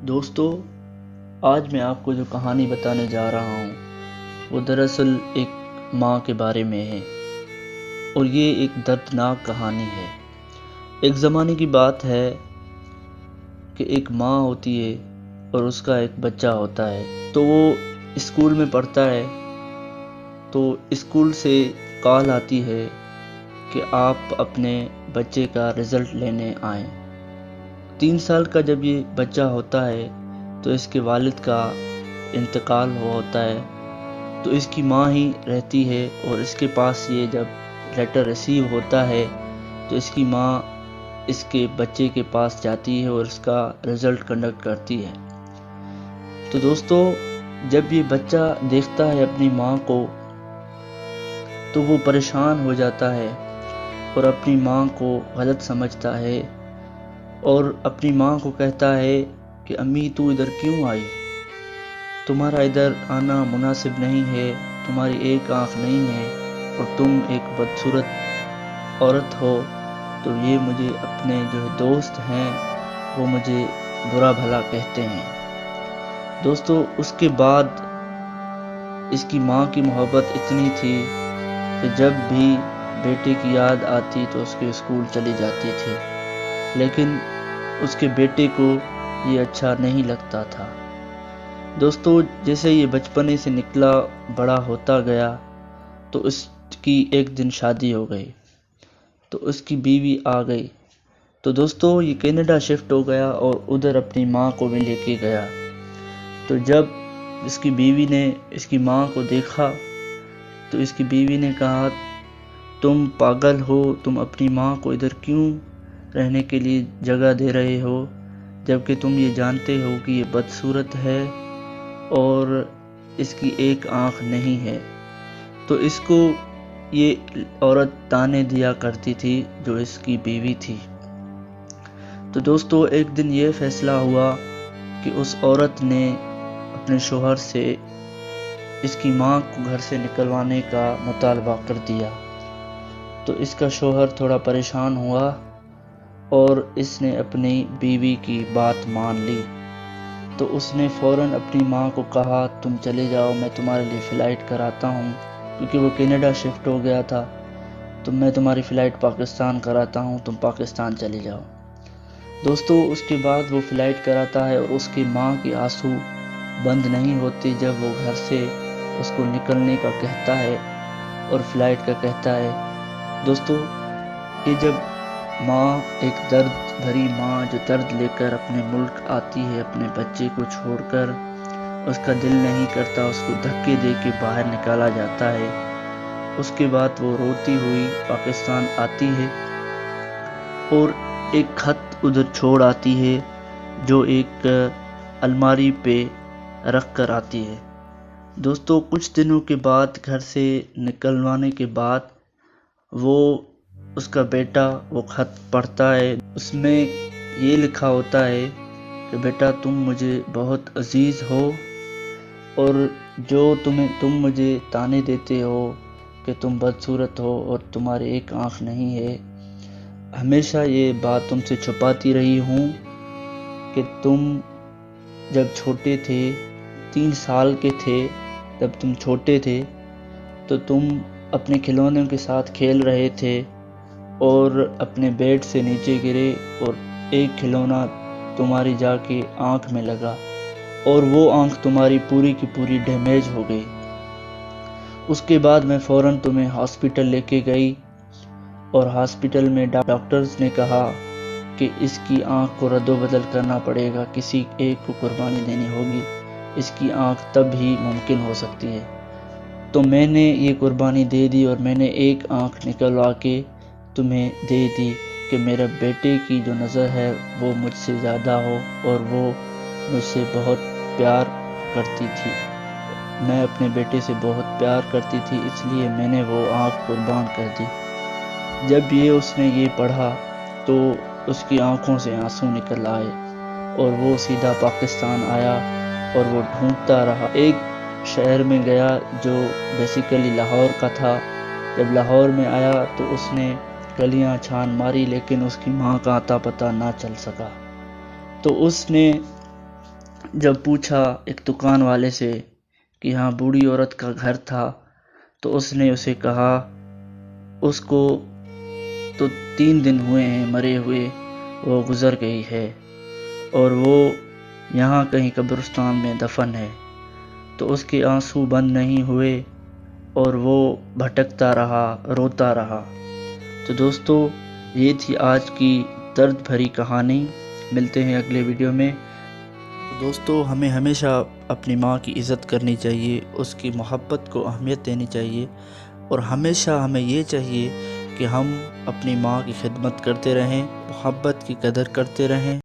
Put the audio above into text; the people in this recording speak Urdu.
دوستو، آج میں آپ کو جو کہانی بتانے جا رہا ہوں وہ دراصل ایک ماں کے بارے میں ہے، اور یہ ایک دردناک کہانی ہے۔ ایک زمانے کی بات ہے کہ ایک ماں ہوتی ہے اور اس کا ایک بچہ ہوتا ہے۔ تو وہ اسکول میں پڑھتا ہے، تو اسکول سے کال آتی ہے کہ آپ اپنے بچے کا رزلٹ لینے آئیں۔ 3 سال کا جب یہ بچہ ہوتا ہے تو اس کے والد کا انتقال ہوتا ہے، تو اس کی ماں ہی رہتی ہے، اور اس کے پاس یہ جب لیٹر ریسیو ہوتا ہے تو اس کی ماں اس کے بچے کے پاس جاتی ہے اور اس کا رزلٹ کنڈکٹ کرتی ہے۔ تو دوستو، جب یہ بچہ دیکھتا ہے اپنی ماں کو تو وہ پریشان ہو جاتا ہے اور اپنی ماں کو غلط سمجھتا ہے، اور اپنی ماں کو کہتا ہے کہ امی تو ادھر کیوں آئی؟ تمہارا ادھر آنا مناسب نہیں ہے، تمہاری ایک آنکھ نہیں ہے اور تم ایک بدصورت عورت ہو۔ تو یہ مجھے اپنے جو دوست ہیں وہ مجھے برا بھلا کہتے ہیں۔ دوستو، اس کے بعد اس کی ماں کی محبت اتنی تھی کہ جب بھی بیٹے کی یاد آتی تو اس کے اسکول چلی جاتی تھی، لیکن اس کے بیٹے کو یہ اچھا نہیں لگتا تھا۔ دوستو، جیسے یہ بچپنے سے نکلا بڑا ہوتا گیا تو اس کی ایک دن شادی ہو گئی، تو اس کی بیوی آ گئی۔ تو دوستو، یہ کینیڈا شفٹ ہو گیا اور ادھر اپنی ماں کو بھی لے کے گیا۔ تو جب اس کی بیوی نے اس کی ماں کو دیکھا تو اس کی بیوی نے کہا، تم پاگل ہو، تم اپنی ماں کو ادھر کیوں رہنے کے لیے جگہ دے رہے ہو، جبکہ تم یہ جانتے ہو کہ یہ بدصورت ہے اور اس کی ایک آنکھ نہیں ہے۔ تو اس کو یہ عورت تانے دیا کرتی تھی جو اس کی بیوی تھی۔ تو دوستو، ایک دن یہ فیصلہ ہوا کہ اس عورت نے اپنے شوہر سے اس کی ماں کو گھر سے نکلوانے کا مطالبہ کر دیا۔ تو اس کا شوہر تھوڑا پریشان ہوا اور اس نے اپنی بیوی کی بات مان لی۔ تو اس نے فوراً اپنی ماں کو کہا، تم چلے جاؤ، میں تمہارے لیے فلائٹ کراتا ہوں، کیونکہ وہ کینیڈا شفٹ ہو گیا تھا، تو میں تمہاری فلائٹ پاکستان کراتا ہوں، تم پاکستان چلے جاؤ۔ دوستو، اس کے بعد وہ فلائٹ کراتا ہے اور اس کی ماں کی آنسو بند نہیں ہوتے جب وہ گھر سے اس کو نکلنے کا کہتا ہے اور فلائٹ کا کہتا ہے۔ دوستو، یہ جب ماں، ایک درد بھری ماں جو درد لے کر اپنے ملک آتی ہے اپنے بچے کو چھوڑ کر، اس کا دل نہیں کرتا، اس کو دھکے دے کے باہر نکالا جاتا ہے۔ اس کے بعد وہ روتی ہوئی پاکستان آتی ہے اور ایک خط ادھر چھوڑ آتی ہے جو ایک الماری پہ رکھ کر آتی ہے۔ دوستو، کچھ دنوں کے بعد گھر سے نکلوانے کے بعد وہ اس کا بیٹا وہ خط پڑھتا ہے۔ اس میں یہ لکھا ہوتا ہے کہ بیٹا، تم مجھے بہت عزیز ہو، اور جو تم مجھے تانے دیتے ہو کہ تم بدصورت ہو اور تمہاری ایک آنکھ نہیں ہے، ہمیشہ یہ بات تم سے چھپاتی رہی ہوں کہ تم جب چھوٹے تھے، 3 سال کے تھے، جب تم چھوٹے تھے تو تم اپنے کھلونوں کے ساتھ کھیل رہے تھے اور اپنے بیڈ سے نیچے گرے اور ایک کھلونا تمہاری جا کے آنکھ میں لگا اور وہ آنکھ تمہاری پوری کی پوری ڈیمیج ہو گئی۔ اس کے بعد میں فوراً تمہیں ہاسپٹل لے کے گئی، اور ہاسپٹل میں ڈاکٹرز نے کہا کہ اس کی آنکھ کو رد و بدل کرنا پڑے گا، کسی ایک کو قربانی دینی ہوگی، اس کی آنکھ تب ہی ممکن ہو سکتی ہے۔ تو میں نے یہ قربانی دے دی اور میں نے ایک آنکھ نکلوا کے تمہیں دے دی کہ میرے بیٹے کی جو نظر ہے وہ مجھ سے زیادہ ہو، اور وہ مجھ سے بہت پیار کرتی تھی، میں اپنے بیٹے سے بہت پیار کرتی تھی، اس لیے میں نے وہ آنکھ قربان کر دی۔ جب اس نے یہ پڑھا تو اس کی آنکھوں سے آنسو نکل آئے اور وہ سیدھا پاکستان آیا، اور وہ ڈھونڈتا رہا، ایک شہر میں گیا جو بیسیکلی لاہور کا تھا۔ جب لاہور میں آیا تو اس نے گلیاں چھان ماری، لیکن اس کی ماں کا اتا پتہ نہ چل سکا۔ تو اس نے جب پوچھا ایک دکان والے سے کہ یہاں بوڑھی عورت کا گھر تھا تو اس نے اسے کہا اس کو تو 3 دن ہوئے ہیں مرے ہوئے، وہ گزر گئی ہے اور وہ یہاں کہیں قبرستان میں دفن ہے۔ تو اس کے آنسو بند نہیں ہوئے اور وہ بھٹکتا رہا، روتا رہا۔ تو دوستو، یہ تھی آج کی درد بھری کہانی۔ ملتے ہیں اگلے ویڈیو میں۔ دوستو، ہمیں ہمیشہ اپنی ماں کی عزت کرنی چاہیے، اس کی محبت کو اہمیت دینی چاہیے، اور ہمیشہ ہمیں یہ چاہیے کہ ہم اپنی ماں کی خدمت کرتے رہیں، محبت کی قدر کرتے رہیں۔